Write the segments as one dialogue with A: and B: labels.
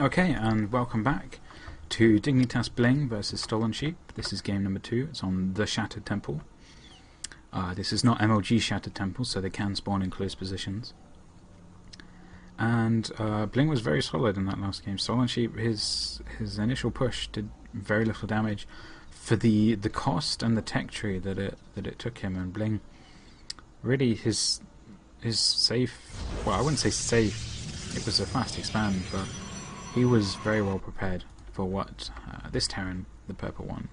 A: Okay, and welcome back to BlinG versus Stolensheep. This is game number 2. It's on the Shattered Temple. This is not MLG Shattered Temple, so they can spawn in close positions. And BlinG was very solid in that last game. Stolensheep, his initial push did very little damage for the cost and the tech tree that it took him. And BlinG, really his safe. Well, I wouldn't say safe. It was a fast expand, but he was very well prepared for what this Terran, the purple one,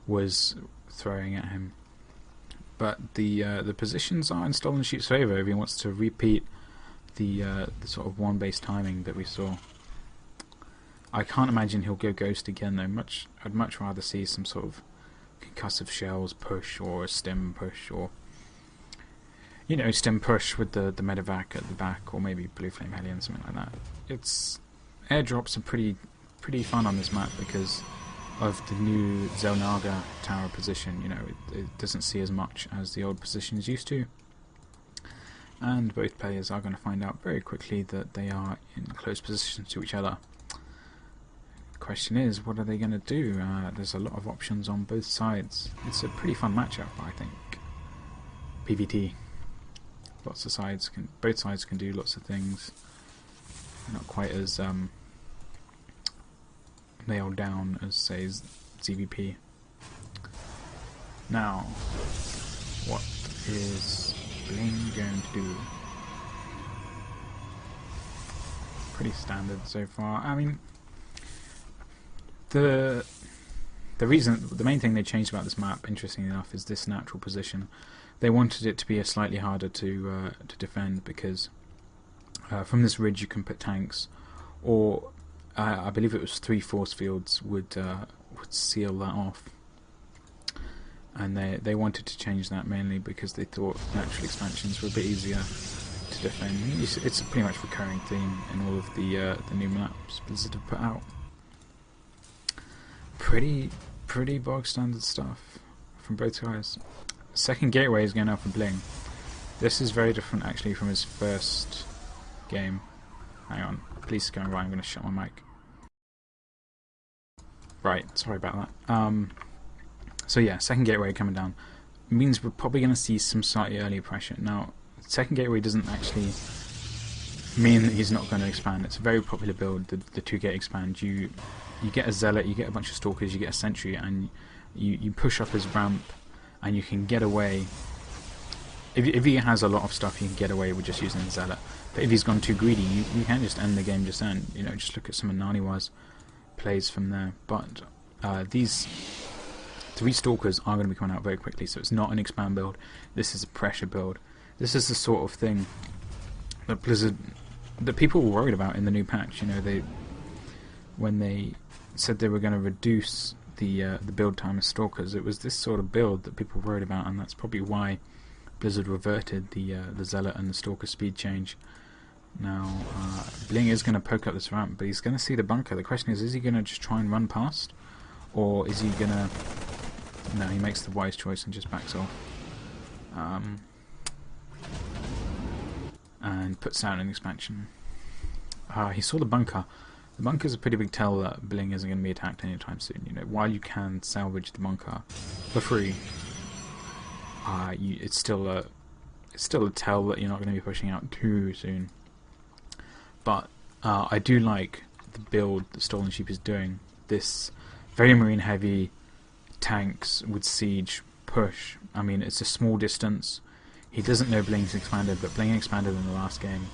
A: was throwing at him. But the positions are in Stolensheep's favour if he wants to repeat the sort of one-base timing that we saw. I can't imagine he'll go Ghost again though. I'd much rather see some sort of concussive shells push or a stim push, or stim push with the medevac at the back, or maybe Blue Flame Hellion, something like that. Airdrops are pretty fun on this map because of the new Zelnaga tower position. It doesn't see as much as the old positions used to, and both players are going to find out very quickly that they are in close positions to each other. Question is, what are they going to do? There's a lot of options on both sides. It's a pretty fun matchup, I think. PvT. Both sides can do lots of things. Not quite as nailed down as, say, ZVP. Now, what is BlinG going to do? Pretty standard so far. I mean, the main thing they changed about this map, interestingly enough, is this natural position. They wanted it to be slightly harder to defend because from this ridge you can put tanks, or I believe it was 3 force fields would seal that off. And they wanted to change that mainly because they thought natural expansions were a bit easier to defend. It's a pretty much recurring theme in all of the new maps Blizzard have put out. Pretty bog standard stuff from both guys. Second gateway is going out for BlinG. This is very different actually from his first game. Hang on, police is going right. I'm going to shut my mic. Right, sorry about that. So yeah, second gateway coming down means we're probably going to see some slightly earlier pressure. Now, second gateway doesn't actually mean that he's not going to expand. It's a very popular build, the 2-gate expand. You get a zealot, you get a bunch of stalkers, you get a sentry, and you push up his ramp, and you can get away. If he has a lot of stuff, you can get away with just using the zealot. But if he's gone too greedy, you can just end the game just then. Just look at some of Naniwa's plays from there. But these 3 stalkers are going to be coming out very quickly, so it's not an expand build. This is a pressure build. This is the sort of thing that that people were worried about in the new patch. When they said they were going to reduce the build time of stalkers, it was this sort of build that people were worried about, and that's probably why Blizzard reverted the zealot and the stalker speed change. Now, BlinG is going to poke up this ramp, but he's going to see the bunker. The question is he going to just try and run past, or is he going to... No, he makes the wise choice and just backs off. And puts out an expansion. He saw the bunker. The bunker's a pretty big tell that BlinG isn't going to be attacked anytime soon. While you can salvage the bunker for free, it's still a tell that you're not going to be pushing out too soon. But I do like the build that Stolensheep is doing. This very marine heavy tanks with siege push. I mean, it's a small distance. He doesn't know BlinG's expanded, but BlinG expanded in the last game.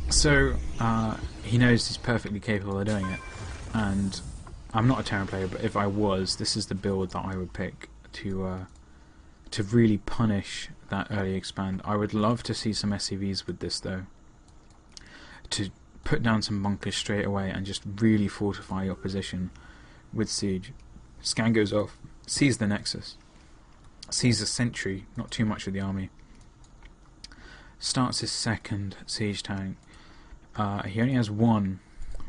A: So he knows he's perfectly capable of doing it. And I'm not a Terran player, but if I was, this is the build that I would pick to really punish that early expand. I would love to see some SCVs with this though, to put down some bunkers straight away and just really fortify your position with siege. Scan goes off, sees the Nexus, sees a sentry, not too much of the army, starts his second siege tank. He only has 1,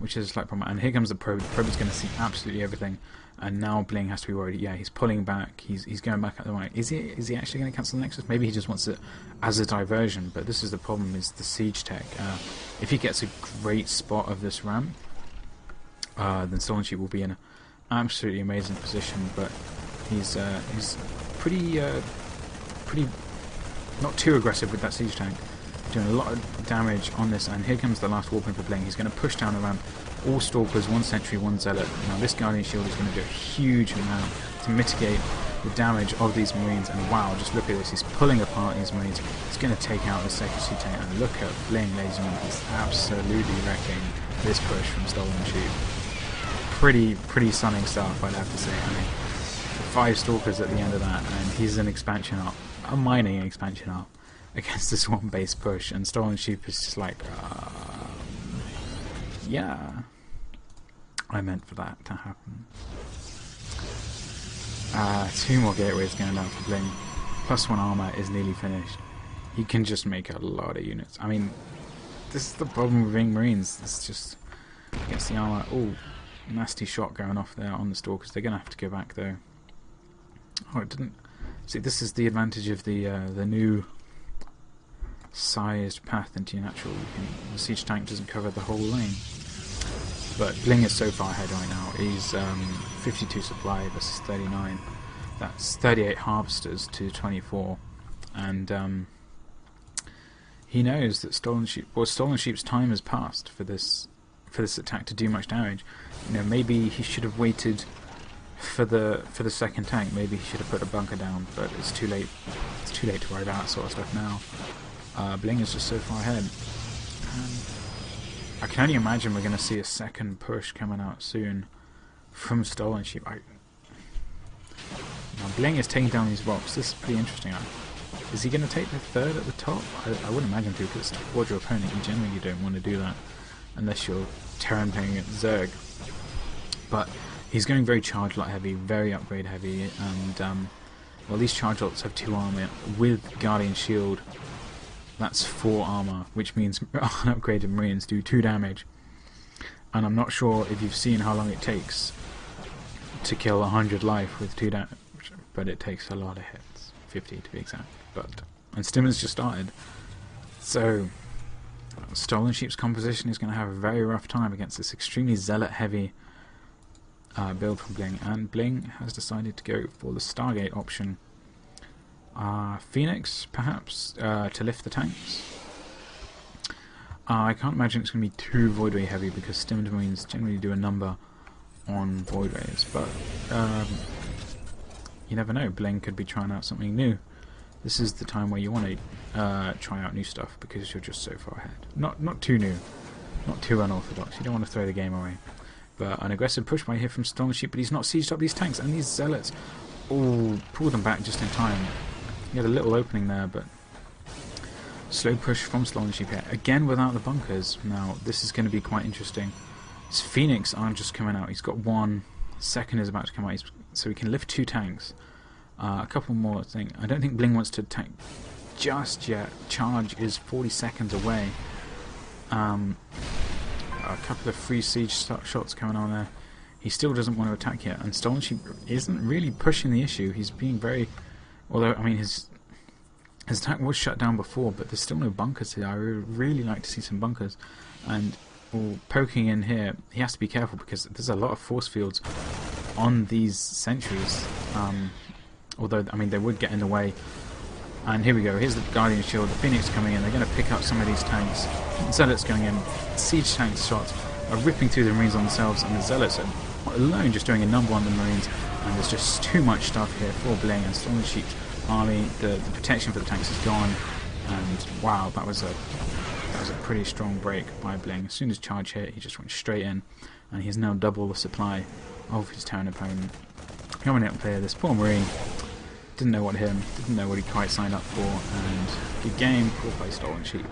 A: which is a slight problem, and here comes the probe. The probe is going to see absolutely everything, And now BlinG has to be worried. Yeah, he's pulling back. He's going back at the right. Is he actually going to cancel the Nexus? Maybe he just wants it as a diversion. But this is the problem: is the siege tech. If he gets a great spot of this ramp, then Stolensheep will be in an absolutely amazing position. But he's pretty not too aggressive with that siege tank, doing a lot of damage on this. And here comes the last warp in for BlinG. He's going to push down the ramp. All Stalkers, 1 Sentry, 1 Zealot. Now this Guardian Shield is going to do a huge amount to mitigate the damage of these Marines. And wow, just look at this. He's pulling apart these Marines. He's going to take out the second siege tank. And look at BlinG, ladies and gentlemen. He's absolutely wrecking this push from Stolensheep. Pretty stunning stuff, I'd have to say. I mean, 5 Stalkers at the end of that, and he's an expansion up, a mining expansion up, against this one base push. And Stolensheep is just like, yeah. I meant for that to happen. 2 more gateways going down for BlinG. +1 armor is nearly finished. He can just make a lot of units. I mean, this is the problem with being Marines. This just gets the armor. Oh, nasty shot going off there on the Stalkers. They're going to have to go back though. Oh, it didn't. See, this is the advantage of the new sized path into your natural. The siege tank doesn't cover the whole lane. But BlinG is so far ahead right now. He's 52 supply versus 39. That's 38 harvesters to 24. And he knows that Stolensheep's time has passed for this attack to do much damage. You know, maybe he should have waited for the second tank. Maybe he should have put a bunker down, but it's too late. It's too late to worry about that sort of stuff now. BlinG is just so far ahead. I can only imagine we're going to see a second push coming out soon from Stolensheep. Now BlinG is taking down these rocks. This is pretty interesting. Is he going to take the third at the top? I wouldn't imagine to, because towards your opponent you generally don't want to do that unless you're Terran-paying at Zerg. But he's going very charge lot heavy, very upgrade heavy, and well, these charge lots have 2 armor with Guardian Shield. That's 4 armor, which means unupgraded Marines do 2 damage. And I'm not sure if you've seen how long it takes to kill 100 life with 2 damage, but it takes a lot of hits, 50 to be exact. And Stimmer's just started, so Stolensheep's composition is going to have a very rough time against this extremely zealot heavy build from BlinG, and BlinG has decided to go for the Stargate option. Phoenix, perhaps, to lift the tanks. I can't imagine it's going to be too Void Ray heavy, because Stimmed Marines generally do a number on Void Rays, but you never know, BlinG could be trying out something new. This is the time where you want to try out new stuff, because you're just so far ahead. Not too new, not too unorthodox, you don't want to throw the game away. But an aggressive push by here from Stolensheep, but he's not sieged up these tanks, and these Zealots, oh, pulled them back just in time. He had a little opening there, but slow push from Stolensheep here, again without the bunkers. Now this is going to be quite interesting. His Phoenix aren't just coming out, he's got 1, second is about to come out, so he can lift 2 tanks. A couple more things. I don't think BlinG wants to attack just yet. Charge is 40 seconds away. A couple of free siege shots coming on there. He still doesn't want to attack yet, and Stolensheep isn't really pushing the issue. He's being very... Although, I mean, his attack was shut down before, but there's still no bunkers here. I would really like to see some bunkers. And poking in here, he has to be careful, because there's a lot of force fields on these sentries. Although, I mean, they would get in the way. And here we go, here's the Guardian Shield, the Phoenix coming in, they're going to pick up some of these tanks. Zealots going in, siege tanks shots are ripping through the Marines on themselves, and the Zealots are alone just doing a number on the Marines, and there's just too much stuff here for BlinG, and Stolensheep's army, the protection for the tanks is gone, and wow, that was a pretty strong break by BlinG. As soon as charge hit, he just went straight in, and he's now double the supply of his Terran opponent. Coming up there, this poor Marine didn't know what hit him, didn't know what he quite signed up for, and good game, called by Stolensheep.